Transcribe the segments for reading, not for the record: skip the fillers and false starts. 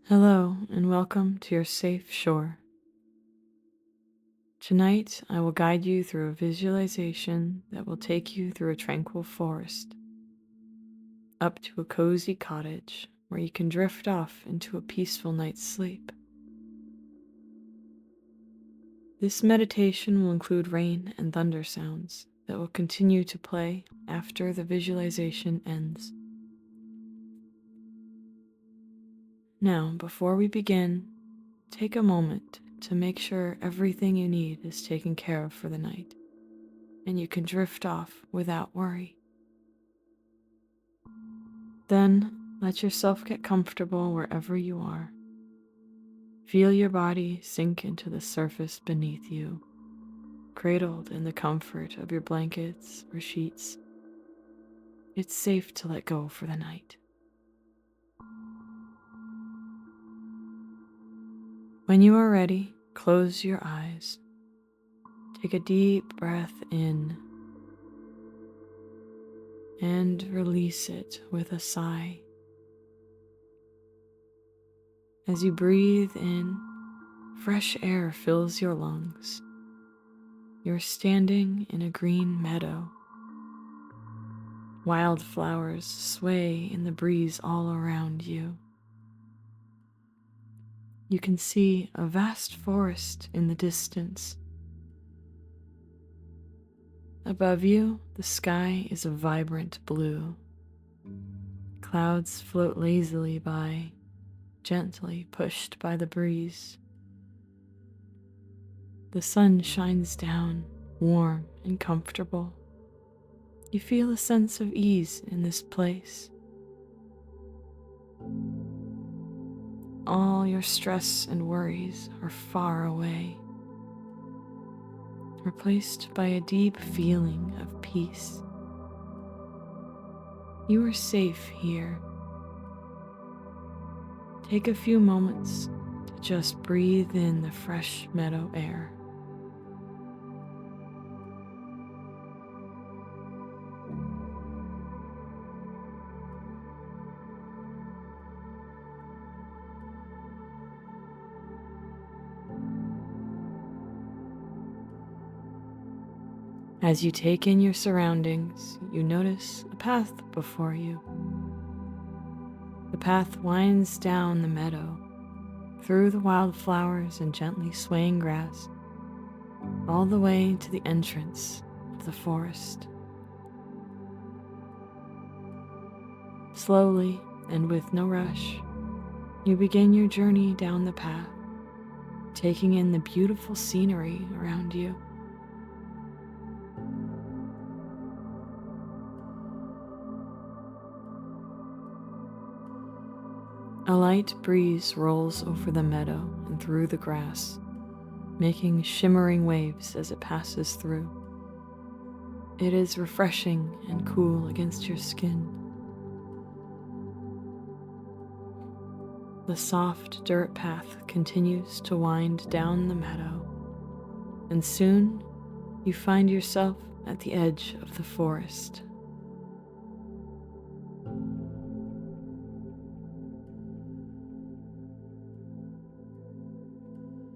Hello, and welcome to your safe shore. Tonight, I will guide you through a visualization that will take you through a tranquil forest, up to a cozy cottage where you can drift off into a peaceful night's sleep. This meditation will include rain and thunder sounds that will continue to play after the visualization ends. Now, before we begin, take a moment to make sure everything you need is taken care of for the night, and you can drift off without worry. Then let yourself get comfortable wherever you are. Feel your body sink into the surface beneath you, cradled in the comfort of your blankets or sheets. It's safe to let go for the night. When you are ready, close your eyes. Take a deep breath in and release it with a sigh. As you breathe in, fresh air fills your lungs. You're standing in a green meadow. Wildflowers sway in the breeze all around you. You can see a vast forest in the distance. Above you, the sky is a vibrant blue. Clouds float lazily by, gently pushed by the breeze. The sun shines down, warm and comfortable. You feel a sense of ease in this place. All your stress and worries are far away, replaced by a deep feeling of peace. You are safe here. Take a few moments to just breathe in the fresh meadow air. As you take in your surroundings, you notice a path before you. The path winds down the meadow, through the wildflowers and gently swaying grass, all the way to the entrance of the forest. Slowly and with no rush, you begin your journey down the path, taking in the beautiful scenery around you. A light breeze rolls over the meadow and through the grass, making shimmering waves as it passes through. It is refreshing and cool against your skin. The soft dirt path continues to wind down the meadow, and soon you find yourself at the edge of the forest.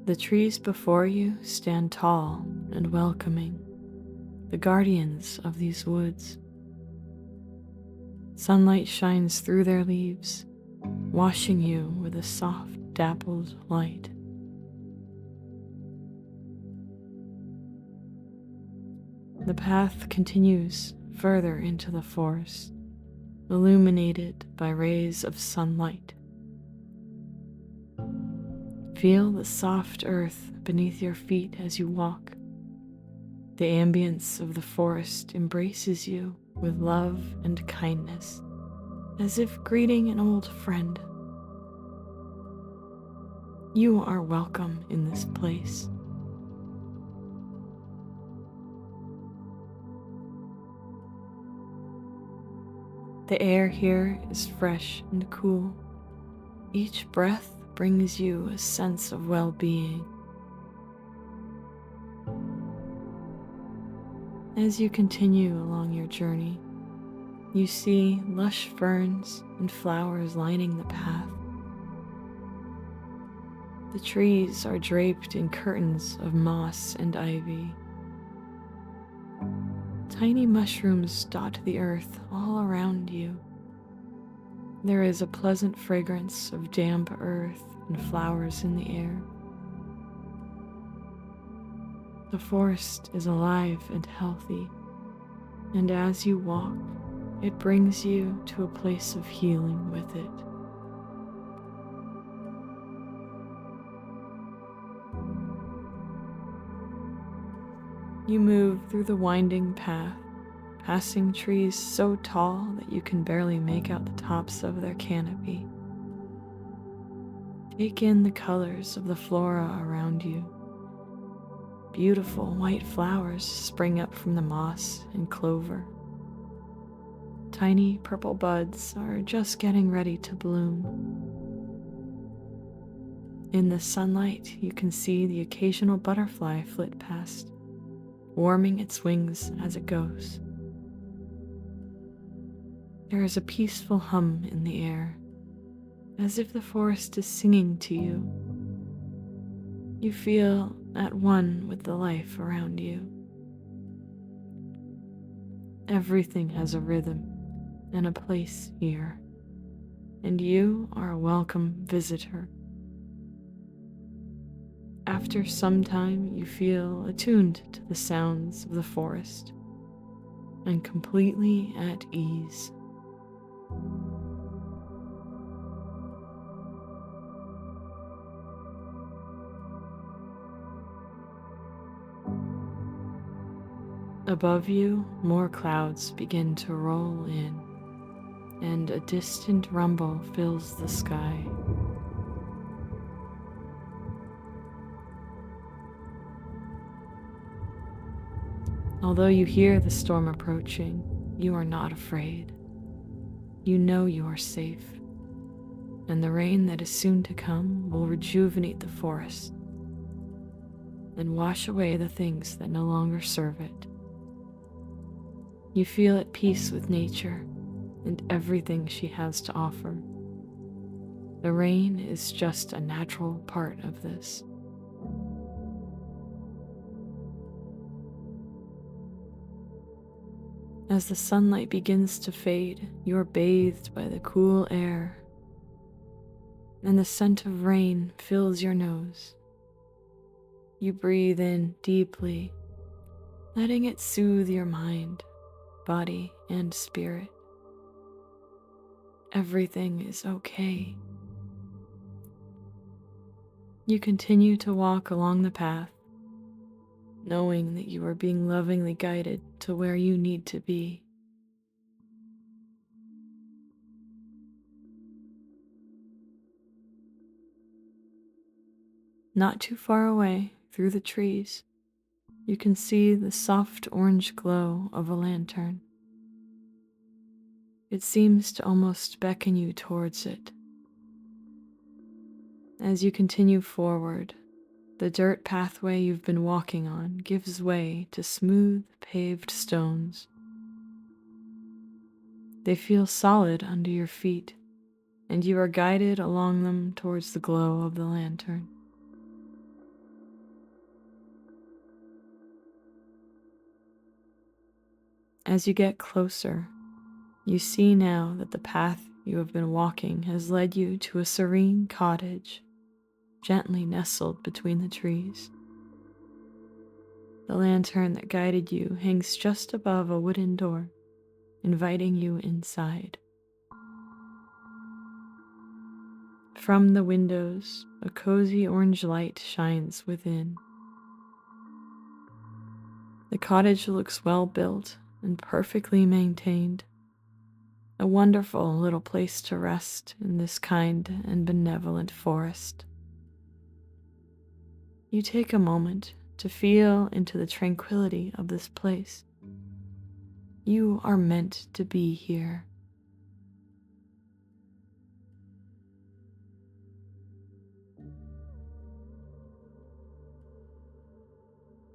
The trees before you stand tall and welcoming, the guardians of these woods. Sunlight shines through their leaves, washing you with a soft, dappled light. The path continues further into the forest, illuminated by rays of sunlight. Feel the soft earth beneath your feet as you walk. The ambience of the forest embraces you with love and kindness, as if greeting an old friend. You are welcome in this place. The air here is fresh and cool. Each breath brings you a sense of well-being. As you continue along your journey, you see lush ferns and flowers lining the path. The trees are draped in curtains of moss and ivy. Tiny mushrooms dot the earth all around you. There is a pleasant fragrance of damp earth and flowers in the air. The forest is alive and healthy, and as you walk, it brings you to a place of healing with it. You move through the winding path, passing trees so tall that you can barely make out the tops of their canopy. Take in the colors of the flora around you. Beautiful white flowers spring up from the moss and clover. Tiny purple buds are just getting ready to bloom. In the sunlight, you can see the occasional butterfly flit past, warming its wings as it goes. There is a peaceful hum in the air, as if the forest is singing to you. You feel at one with the life around you. Everything has a rhythm and a place here, and you are a welcome visitor. After some time, you feel attuned to the sounds of the forest and completely at ease. Above you, more clouds begin to roll in, and a distant rumble fills the sky. Although you hear the storm approaching, you are not afraid. You know you are safe, and the rain that is soon to come will rejuvenate the forest and wash away the things that no longer serve it. You feel at peace with nature and everything she has to offer. The rain is just a natural part of this. As the sunlight begins to fade, you are bathed by the cool air, and the scent of rain fills your nose. You breathe in deeply, letting it soothe your mind, body, and spirit. Everything is okay. You continue to walk along the path, knowing that you are being lovingly guided to where you need to be. Not too far away, through the trees, you can see the soft orange glow of a lantern. It seems to almost beckon you towards it. As you continue forward, the dirt pathway you've been walking on gives way to smooth, paved stones. They feel solid under your feet, and you are guided along them towards the glow of the lantern. As you get closer, you see now that the path you have been walking has led you to a serene cottage, gently nestled between the trees. The lantern that guided you hangs just above a wooden door, inviting you inside. From the windows, a cozy orange light shines within. The cottage looks well built and perfectly maintained. A wonderful little place to rest in this kind and benevolent forest. You take a moment to feel into the tranquility of this place. You are meant to be here.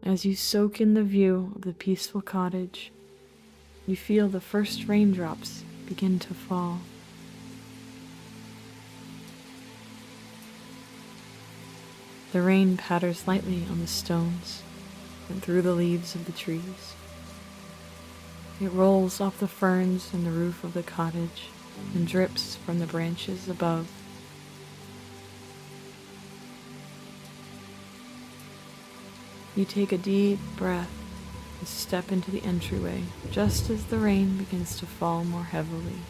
As you soak in the view of the peaceful cottage, you feel the first raindrops begin to fall. The rain patters lightly on the stones and through the leaves of the trees. It rolls off the ferns and the roof of the cottage and drips from the branches above. You take a deep breath and step into the entryway just as the rain begins to fall more heavily.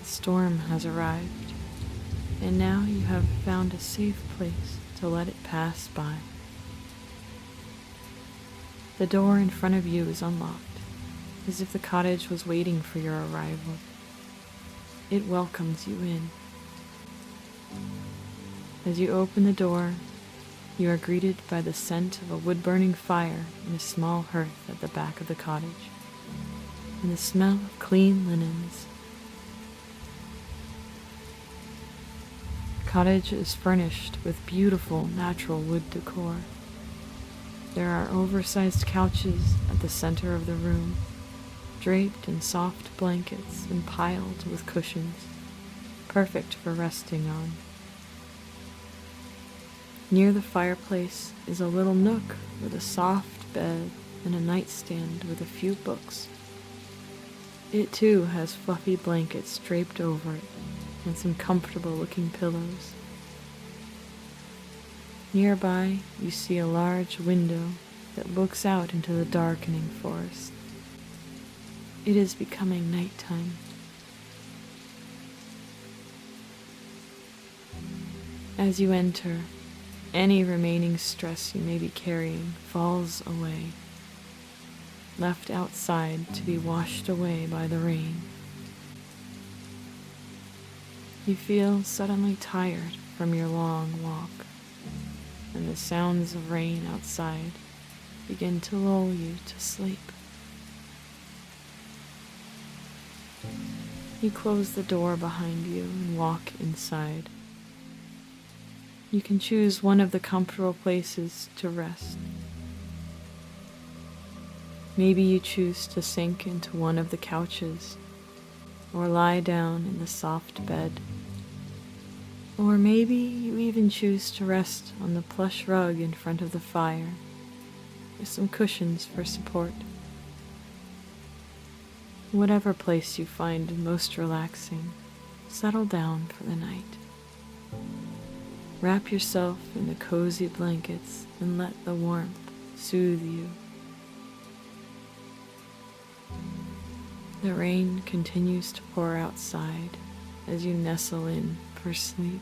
The storm has arrived, and now you have found a safe place to let it pass by. The door in front of you is unlocked, as if the cottage was waiting for your arrival. It welcomes you in. As you open the door, you are greeted by the scent of a wood-burning fire in a small hearth at the back of the cottage, and the smell of clean linens. The cottage is furnished with beautiful natural wood decor. There are oversized couches at the center of the room, draped in soft blankets and piled with cushions, perfect for resting on. Near the fireplace is a little nook with a soft bed and a nightstand with a few books. It too has fluffy blankets draped over it and some comfortable-looking pillows. Nearby, you see a large window that looks out into the darkening forest. It is becoming nighttime. As you enter, any remaining stress you may be carrying falls away, left outside to be washed away by the rain. You feel suddenly tired from your long walk, and the sounds of rain outside begin to lull you to sleep. You close the door behind you and walk inside. You can choose one of the comfortable places to rest. Maybe you choose to sink into one of the couches or lie down in the soft bed. Or maybe you even choose to rest on the plush rug in front of the fire with some cushions for support. Whatever place you find most relaxing, settle down for the night. Wrap yourself in the cozy blankets and let the warmth soothe you. The rain continues to pour outside as you nestle in for sleep.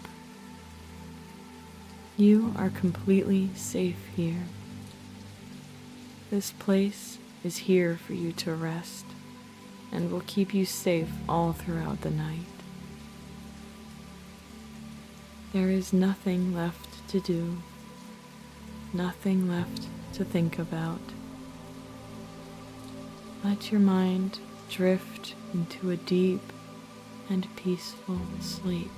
You are completely safe here. This place is here for you to rest and will keep you safe all throughout the night. There is nothing left to do, nothing left to think about. Let your mind drift into a deep and peaceful sleep.